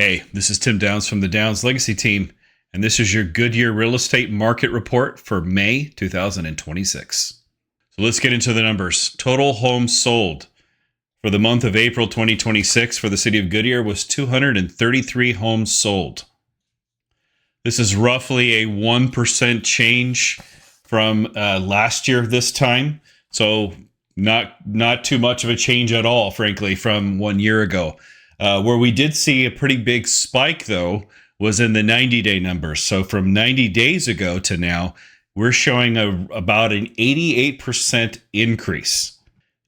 Hey, this is Tim Downs from the Downs Legacy Team, and this is your Goodyear Real Estate Market Report for May 2026. So let's get into the numbers. Total homes sold for the month of April 2026 for the city of Goodyear was 233 homes sold. This is roughly a 1% change from last year this time. So not too much of a change at all, frankly, from 1 year ago. Where we did see a pretty big spike, though, was in the 90-day numbers. So from 90 days ago to now, we're showing about an 88% increase.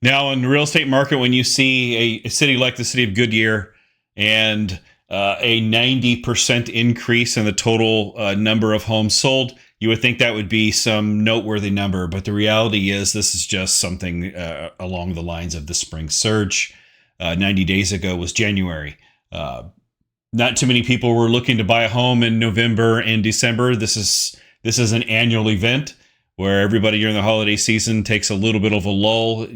Now, in the real estate market, when you see a city like the city of Goodyear and a 90% increase in the total number of homes sold, you would think that would be some noteworthy number. But the reality is this is just something along the lines of the spring surge. 90 days ago was January. Not too many people were looking to buy a home in November and December. This is an annual event where everybody during the holiday season takes a little bit of a lull,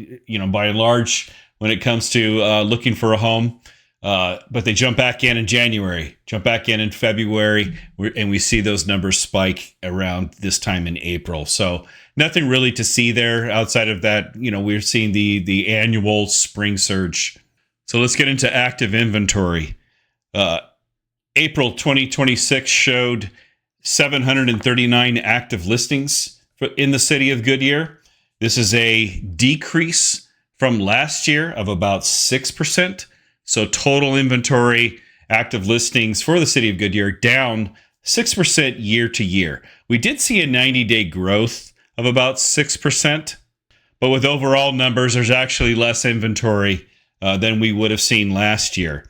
by and large, when it comes to looking for a home. But they jump back in January, jump back in February, and we see those numbers spike around this time in April. So nothing really to see there outside of that. We're seeing the annual spring surge. So let's get into active inventory. April 2026 showed 739 active listings in the city of Goodyear. This is a decrease from last year of about 6%. So total inventory active listings for the city of Goodyear down 6% year to year. We did see a 90-day growth of about 6%, but with overall numbers, there's actually less inventory than we would have seen last year.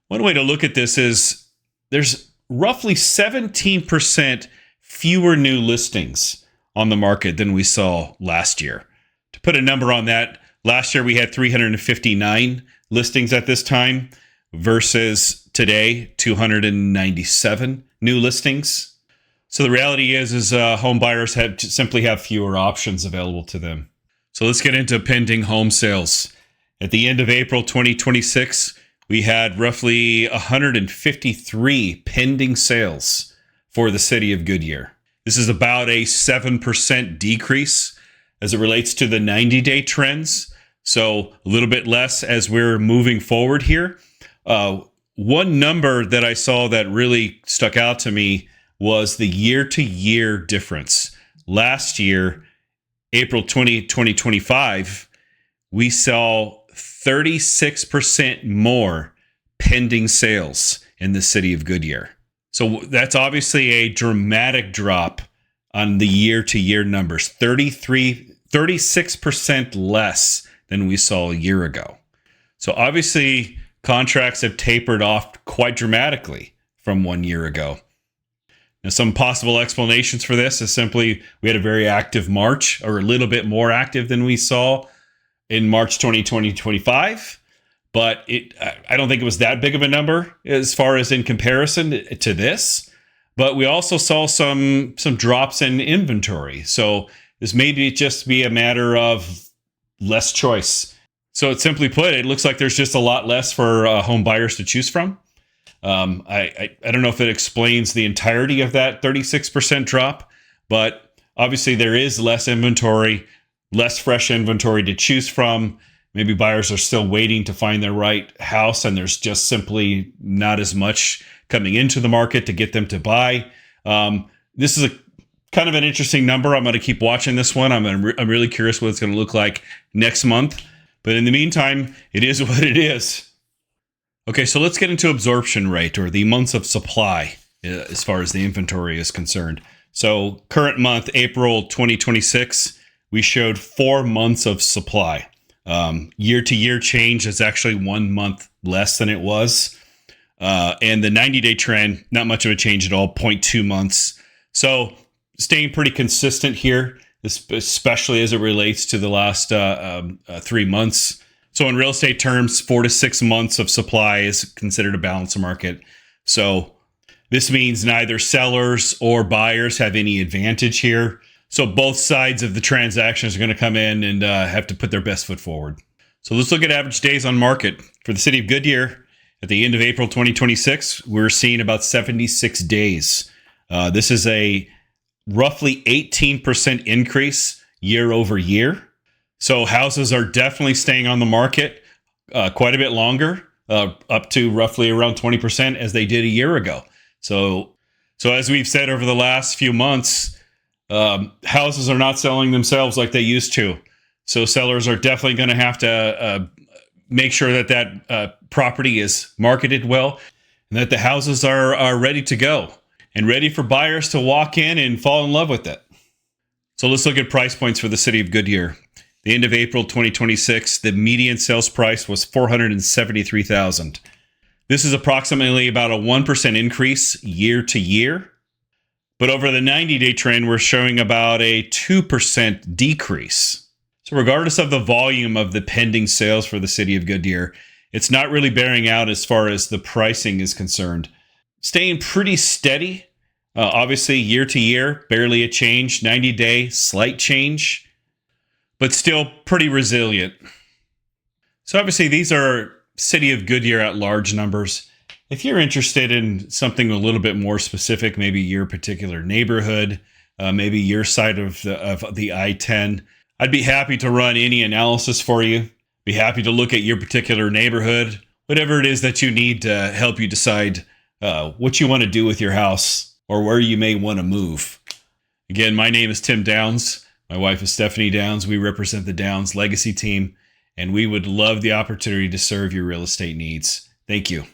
One way to look at this is there's roughly 17% fewer new listings on the market than we saw last year. To put a number on that, last year we had 359 listings at this time versus today 297 new listings. So the reality is home buyers simply have fewer options available to them. So let's get into pending home sales. At the end of April 2026, we had roughly 153 pending sales for the city of Goodyear. This is about a 7% decrease as it relates to the 90-day trends. So a little bit less as we're moving forward here. One number that I saw that really stuck out to me was the year-to-year difference. Last year, April 2025, we saw 36% more pending sales in the city of Goodyear. So that's obviously a dramatic drop on the year-to-year numbers. 36% less than we saw a year ago. So obviously, contracts have tapered off quite dramatically from 1 year ago. Now, some possible explanations for this is simply we had a very active March, or a little bit more active than we saw in March 2025, but I don't think it was that big of a number as far as in comparison to this. But we also saw some drops in inventory. So this may just be a matter of less choice. So it's simply put, it looks like there's just a lot less for home buyers to choose from. I don't know if it explains the entirety of that 36% drop, but obviously there is less inventory, less fresh inventory to choose from. Maybe buyers are still waiting to find their right house, and there's just simply not as much coming into the market to get them to buy. This is a kind of an interesting number. I'm going to keep watching this one. I'm really curious what it's going to look like next month. But in the meantime, it is what it is. Okay, so let's get into absorption rate, or the months of supply as far as the inventory is concerned. So current month, April 2026, we showed 4 months of supply. Year-to-year change is actually 1 month less than it was. And the 90-day trend, not much of a change at all, 0.2 months. So staying pretty consistent here, especially as it relates to the last 3 months. So in real estate terms, 4 to 6 months of supply is considered a balanced market. So this means neither sellers or buyers have any advantage here. So both sides of the transactions are going to come in and have to put their best foot forward. So let's look at average days on market. For the city of Goodyear, At the end of April 2026, we're seeing about 76 days. This is a roughly 18% increase year over year. So houses are definitely staying on the market quite a bit longer, up to roughly around 20% as they did a year ago. So as we've said over the last few months, houses are not selling themselves like they used to. So sellers are definitely going to have to make sure that property is marketed well and that the houses are ready to go and ready for buyers to walk in and fall in love with it. So let's look at price points for the city of Goodyear. The end of April 2026, the median sales price was $473,000. This is approximately about a 1% increase year to year. But over the 90-day trend, we're showing about a 2% decrease. So regardless of the volume of the pending sales for the city of Goodyear, it's not really bearing out as far as the pricing is concerned. Staying pretty steady. Obviously, year to year, barely a change. 90-day, slight change, but still pretty resilient. So obviously, these are city of Goodyear at large numbers. If you're interested in something a little bit more specific, maybe your particular neighborhood, maybe your side of the I-10, I'd be happy to run any analysis for you. Be happy to look at your particular neighborhood, whatever it is that you need to help you decide what you want to do with your house or where you may want to move. Again, my name is Tim Downs. My wife is Stephanie Downs. We represent the Downs Legacy team, and we would love the opportunity to serve your real estate needs. Thank you.